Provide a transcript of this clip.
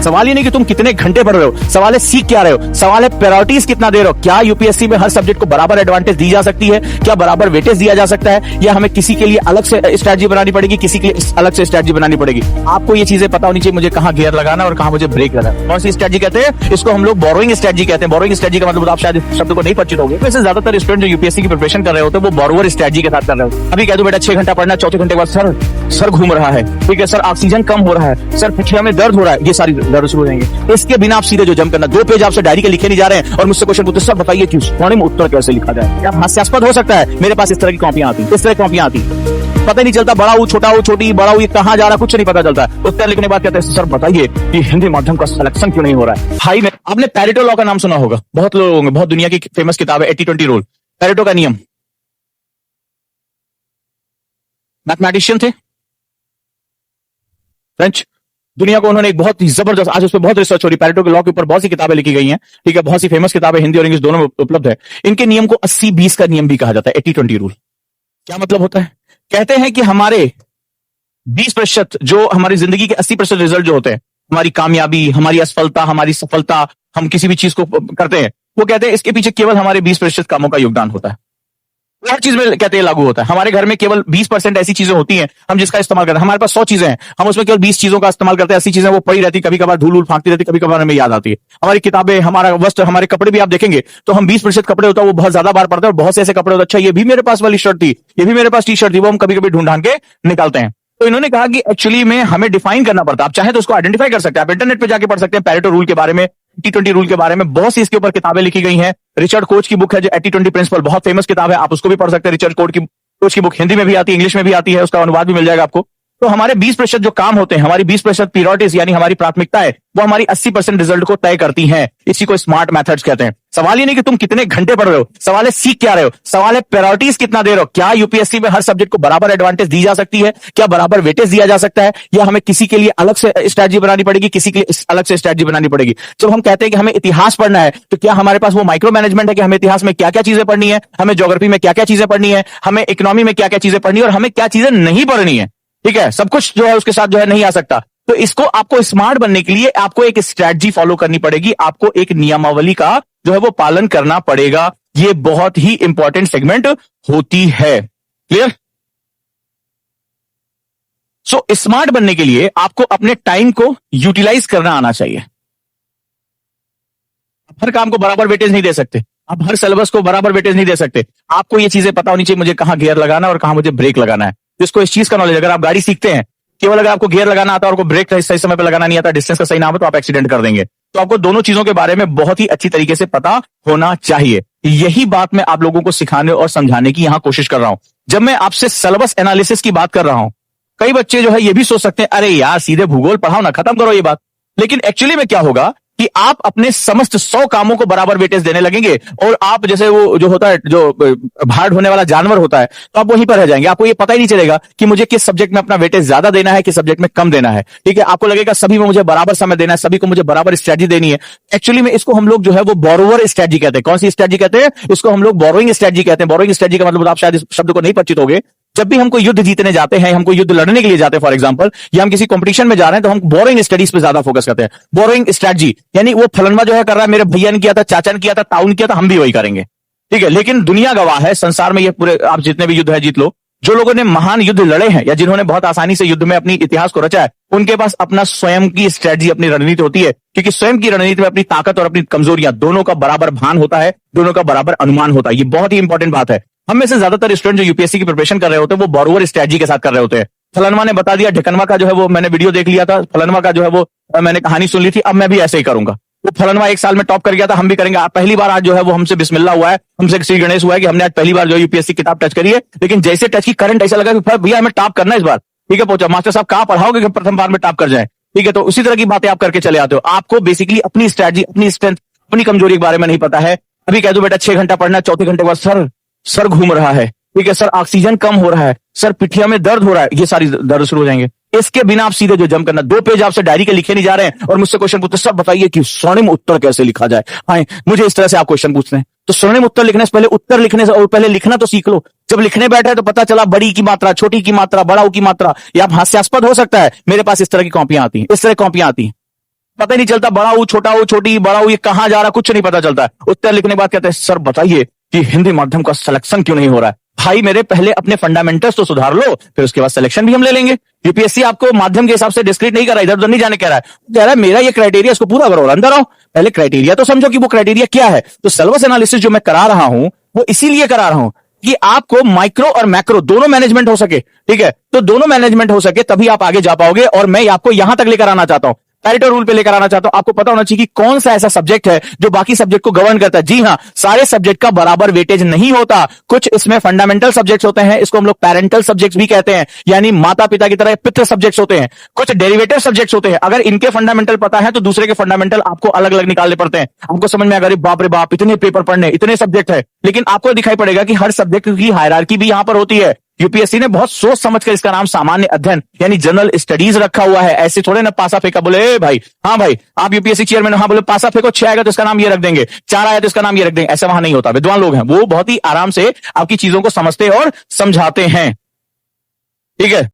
सवाल ही नहीं कि तुम कितने घंटे पढ़ रहे हो, सवाल है सीख क्या रहे हो, सवाल है प्रायोरिटीज कितना दे रहे हो। क्या यूपीएससी में हर सब्जेक्ट को बराबर एडवांटेज दी जा सकती है, क्या बराबर वेटेज दिया जा सकता है, या हमें किसी के लिए अलग से स्ट्रेटजी बनानी पड़ेगी, किसी के लिए अलग से स्ट्रेटजी बनानी पड़ेगी। आपको ये चीजें पता होनी चाहिए, मुझे कहां गियर लगाना और कहां मुझे ब्रेक लगाना। कौन सी स्ट्रेटजी कहते हैं, इसको हम लोग बोरोइंग स्ट्रेटजी कहते हैं। बोरोइंग स्ट्रेटजी का मतलब आप शायद शब्द को नहीं परिचित होंगे। वैसे ज्यादातर स्टूडेंट जो यूपीएससी की प्रिपरेशन कर रहे होते हैं वो बोरोवर स्ट्रेटजी के साथ कर रहे हो। अभी कह दो बेटा 6 घंटा पढ़ना, चौथे घंटे के बाद सर घूम रहा है, ठीक है सर ऑक्सीजन कम हो रहा है, सर पिछले में दर्द हो रहा है, ये सारी दर्द शुरू हो जाएंगे। इसके बिना आप सीधे जो जम करना, 2 पेज आपसे डायरी के लिखे नहीं जा रहे हैं और मुझसे क्वेश्चन पूछते सर बताइए कि स्वर्णिम उत्तर कैसे लिखा जाए। क्या हास्यास्पद हो सकता है, मेरे पास इस तरह की कॉपियां आती, इस तरह की कॉपियां आती, पता ही नहीं चलता बड़ा हो छोटा हो, छोटी बड़ा हो, ये कहां जा रहा कुछ नहीं पता चलता। उत्तर लिखने के बाद कहते हैं सर बताइए कि हिंदी माध्यम का सिलेक्शन क्यों नहीं हो रहा है। भाई में आपने पैरेटो लॉ का नाम सुना होगा, बहुत लोग होंगे, बहुत दुनिया की फेमस किताब है 80-20 रूल। पैरेटो का नियम, मैथमेटिशियन थे फ्रेंच, दुनिया को उन्होंने एक बहुत ही जबरदस्त, आज उस पर बहुत रिसर्च हो रही, पैरेटो के लॉ के ऊपर बहुत सी किताबें लिखी गई हैं, ठीक है, बहुत सी फेमस किताबें हिंदी और इंग्लिश दोनों में उपलब्ध है। इनके नियम को 80-20 का नियम भी कहा जाता है, 80-20 रूल। क्या मतलब होता है, कहते हैं कि हमारे 20% जो हमारी जिंदगी के 80% रिजल्ट जो होते हैं, हमारी कामयाबी, हमारी असफलता, हमारी सफलता, हम किसी भी चीज को करते हैं, वो कहते हैं इसके पीछे केवल हमारे 20% कामों का योगदान होता है। हर चीज में कहते हैं लागू होता है। हमारे घर में केवल 20% ऐसी चीजें होती हैं हम जिसका इस्तेमाल करते हैं। हमारे पास 100 चीजें हैं, हम उसमें केवल 20 चीजों का इस्तेमाल करते हैं। 80 चीजें वो पड़ी रहती, कभी कभार धूल फांकती रहती, कभी कभार हमें याद आती है। हमारी किताबें, हमारा वस्त्र, हमारे कपड़े भी आप देखेंगे तो हम 20% कपड़े होता है वो बहुत ज्यादा बार पड़ते हैं, और बहुत से ऐसे कपड़े होते हैं, अच्छा ये भी मेरे पास वाली शर्ट थी, ये भी मेरे पास टी शर्ट थी, वो हम कभी कभी ढूंढ ढांड के निकालते हैं। तो इन्होंने कहा कि एक्चुअली में हमें डिफाइन करना पड़ता है। आप चाहे तो उसको आइडेंटिफाई कर सकते हैं, आप इंटरनेट पे जाके पढ़ सकते हैं पैरेटो रूल के बारे में, 80-20 रूल के बारे में बहुत सी इसके ऊपर किताबें लिखी गई हैं। रिचर्ड कोच की बुक है जो 80-20 प्रिंसिपल, बहुत फेमस किताब है, आप उसको भी पढ़ सकते हैं। रिचर्ड कोच की बुक हिंदी में भी आती है, इंग्लिश में भी आती है, उसका अनुवाद भी मिल जाएगा आपको। तो हमारे 20% जो काम होते हैं, हमारी 20% प्रायोरिटीज यानी हमारी प्राथमिकता है, वो हमारी 80% रिजल्ट को तय करती हैं। इसी को स्मार्ट मेथड्स कहते हैं। सवाल ही नहीं कि तुम कितने घंटे पढ़ रहे हो, सवाल है सीख क्या रहे हो, सवाल है प्रायोरिटीज कितना दे रहे हो। क्या यूपीएससी में हर सब्जेक्ट को बराबर एडवांटेज दी जा सकती है, क्या बराबर वेटेज दिया जा सकता है, या हमें किसी के लिए अलग से स्ट्रेटजी बनानी पड़ेगी, किसी के लिए अलग से स्ट्रेटजी बनानी पड़ेगी। जब हम कहते हैं कि हमें इतिहास पढ़ना है, तो क्या हमारे पास वो माइक्रो मैनेजमेंट है कि हमें इतिहास में क्या क्या चीजें पढ़नी है, हमें ज्योग्राफी में क्या क्या चीजें पढ़नी है, हमें इकोनॉमी में क्या क्या चीजें पढ़नी है, और हमें क्या चीजें नहीं पढ़नी है, ठीक है, सब कुछ जो है उसके साथ जो है नहीं आ सकता। तो इसको आपको स्मार्ट बनने के लिए आपको एक स्ट्रेटजी फॉलो करनी पड़ेगी, आपको एक नियमावली का जो है वो पालन करना पड़ेगा। ये बहुत ही इंपॉर्टेंट सेगमेंट होती है। क्लियर? सो स्मार्ट बनने के लिए आपको अपने टाइम को यूटिलाइज करना आना चाहिए। आप हर काम को बराबर वेटेज नहीं दे सकते, आप हर सिलेबस को बराबर वेटेज नहीं दे सकते। आपको ये चीजें पता होनी चाहिए, मुझे कहां गियर लगाना और कहां मुझे ब्रेक लगाना है। जिसको इस चीज का नॉलेज, अगर आप गाड़ी सीखते हैं, केवल अगर आपको गियर लगाना आता है और आपको ब्रेक सही समय पर लगाना नहीं आता, डिस्टेंस का सही ना हो, तो आप एक्सीडेंट कर देंगे। तो आपको दोनों चीजों के बारे में बहुत ही अच्छी तरीके से पता होना चाहिए। यही बात मैं आप लोगों को सिखाने और समझाने की यहां कोशिश कर रहा हूं। जब मैं आपसे सिलेबस एनालिसिस की बात कर रहा हूं, कई बच्चे जो है ये भी सोच सकते हैं अरे यार सीधे भूगोल पढ़ाओ ना, खत्म करो ये बात। लेकिन एक्चुअली में क्या होगा कि आप अपने समस्त 100 कामों को बराबर वेटेज देने लगेंगे, और आप जैसे वो जो होता है, जो भाड़ ढोने वाला जानवर होता है, तो आप वहीं पर रह जाएंगे। आपको ये पता ही नहीं चलेगा कि मुझे किस सब्जेक्ट में अपना वेटेज ज्यादा देना है, किस सब्जेक्ट में कम देना है, ठीक है। आपको लगेगा सभी में मुझे बराबर समय देना है, सभी को मुझे बराबर स्ट्रेटजी देनी है। एक्चुअली में इसको हम लोग जो है वो बोरोवर स्ट्रेटजी कहते हैं। कौन सी स्ट्रेटजी कहते हैं? इसको हम लोग बोरोइंग स्ट्रेटजी कहते हैं। बोरोइंग स्ट्रेटजी का मतलब आप शायद इस शब्द को नहीं परिचित होंगे। जब भी हमको युद्ध जीतने जाते हैं, हमको युद्ध लड़ने के लिए जाते हैं फॉर एग्जांपल, या हम किसी कंपटीशन में जा रहे हैं, तो हम बोरोइंग स्टडीज पे ज्यादा फोकस करते हैं। बोरोइंग स्ट्रेटजी यानी वो फलनवा जो है कर रहा है, मेरे भैया ने किया था, चाचा ने किया था, ताऊ ने किया था, हम भी वही करेंगे, ठीक है। लेकिन दुनिया गवाह है, संसार में ये पूरे आप जितने भी युद्ध है जीत लो, जो लोगों ने महान युद्ध लड़े हैं या जिन्होंने बहुत आसानी से युद्ध में अपनी इतिहास को रचा है, उनके पास अपना स्वयं की स्ट्रेटजी, अपनी रणनीति होती है। क्योंकि स्वयं की रणनीति में अपनी ताकत और अपनी कमजोरियां दोनों का बराबर भान होता है, दोनों का बराबर अनुमान होता है। ये बहुत ही इंपॉर्टेंट बात है। हम में से ज्यादातर स्टूडेंट जो यूपीएससी की प्रिपरेशन कर रहे होते हैं वो बोरोवर स्ट्रेटजी के साथ कर रहे होते हैं। फलनवा ने बता दिया, ढिकनवा का जो है वो मैंने वीडियो देख लिया था, फलनवा का जो है वो मैंने कहानी सुन ली थी, अब मैं भी ऐसे ही करूंगा। वो फलनवा 1 साल में टॉप कर गया था, हम भी करेंगे। पहली बार आज जो है वो हमसे बिस्मिल्लाह हुआ है, हमसे श्री गणेश हुआ है कि हमने आज पहली बार जो यूपीएससी किताब टच करी है। लेकिन जैसे टच की करंट ऐसा लगा कि भैया हमें टॉप करना है इस बार, ठीक है। पहुंचा मास्टर साहब कहां पढ़ाओगे कि प्रथम बार में टॉप कर जाए, ठीक है। तो उसी तरह की बातें आप करके चले आते हो। आपको बेसिकली अपनी स्ट्रेटजी, अपनी स्ट्रेंथ, अपनी कमजोरी के बारे में नहीं पता है। अभी कह दो बेटा 6 घंटा पढ़ना, चौथे घंटे के बाद सर घूम रहा है, ठीक है सर ऑक्सीजन कम हो रहा है, सर पिठिया में दर्द हो रहा है, ये सारी दर्द शुरू हो जाएंगे। इसके बिना आप सीधे जो जम करना, 2 पेज आपसे डायरी के लिखे नहीं जा रहे हैं और मुझसे क्वेश्चन पूछते सर बताइए कि स्वर्णिम उत्तर कैसे लिखा जाए। हाँ, मुझे इस तरह से आप क्वेश्चन पूछते हैं, तो स्वर्णिम उत्तर लिखने से पहले उत्तर लिखने से और पहले लिखना तो सीख लो। जब लिखने बैठे तो पता चला बड़ी की मात्रा, छोटी की मात्रा, बड़ाऊ की मात्रा, या हास्यास्पद हो सकता है। मेरे पास इस तरह की कॉपियां आती हैं, इस तरह कॉपियां आती हैं। पता ही नहीं चलता, बड़ा हूं छोटा हूं छोटी बड़ा हूं ये कहां जा रहा कुछ नहीं पता चलता। उत्तर लिखने के बाद कहते हैं सर बताइए कि हिंदी माध्यम का सिलेक्शन क्यों नहीं हो रहा है। भाई मेरे पहले अपने फंडामेंटल्स तो सुधार लो, फिर उसके बाद सिलेक्शन भी हम ले लेंगे। यूपीएससी आपको माध्यम के हिसाब से डिस्क्रीट नहीं कर रहा है, इधर उधर नहीं जाने कह रहा है, कह रहा है मेरा ये क्राइटेरिया इसको पूरा करो और अंदर आओ। पहले क्राइटेरिया तो समझो कि वो क्राइटेरिया क्या है। तो सिलेबस एनालिसिस जो मैं करा रहा हूं वो इसीलिए करा रहा हूं कि आपको माइक्रो और मैक्रो दोनों मैनेजमेंट हो सके। ठीक है, तो दोनों मैनेजमेंट हो सके तभी आप आगे जा पाओगे। और मैं आपको यहां तक लेकर आना चाहता हूं, पैरेटो रूल पे लेकर आना चाहता हूं। आपको पता होना चाहिए कि कौन सा ऐसा सब्जेक्ट है जो बाकी सब्जेक्ट को गवर्न करता है। जी हां, सारे सब्जेक्ट का बराबर वेटेज नहीं होता। कुछ इसमें फंडामेंटल सब्जेक्ट्स होते हैं, इसको हम लोग पैरेंटल सब्जेक्ट्स भी कहते हैं, यानी माता पिता की तरह पितृ सब्जेक्ट्स होते हैं। कुछ डेरिवेटिव सब्जेक्ट्स होते हैं, अगर इनके फंडामेंटल पता है तो दूसरे के फंडामेंटल आपको अलग अलग निकालने पड़ते हैं। आपको समझ में अगर बाप रे बाप इतने पेपर पढ़ने इतने सब्जेक्ट है, लेकिन आपको दिखाई पड़ेगा कि हर सब्जेक्ट की हायरार्की भी यहां पर होती है। यूपीएससी ने बहुत सोच समझकर इसका नाम सामान्य अध्ययन यानी जनरल स्टडीज रखा हुआ है। ऐसे थोड़े ना पासा फेंका बोले ए भाई हाँ भाई आप यूपीएससी चेयरमैन, हाँ बोले पासा फेंको 6 आएगा तो इसका नाम ये रख देंगे, 4 आया तो इसका नाम ये रख देंगे। ऐसा वहां नहीं होता। विद्वान लोग हैं वो बहुत ही आराम से आपकी चीजों को समझते और समझाते हैं। ठीक है।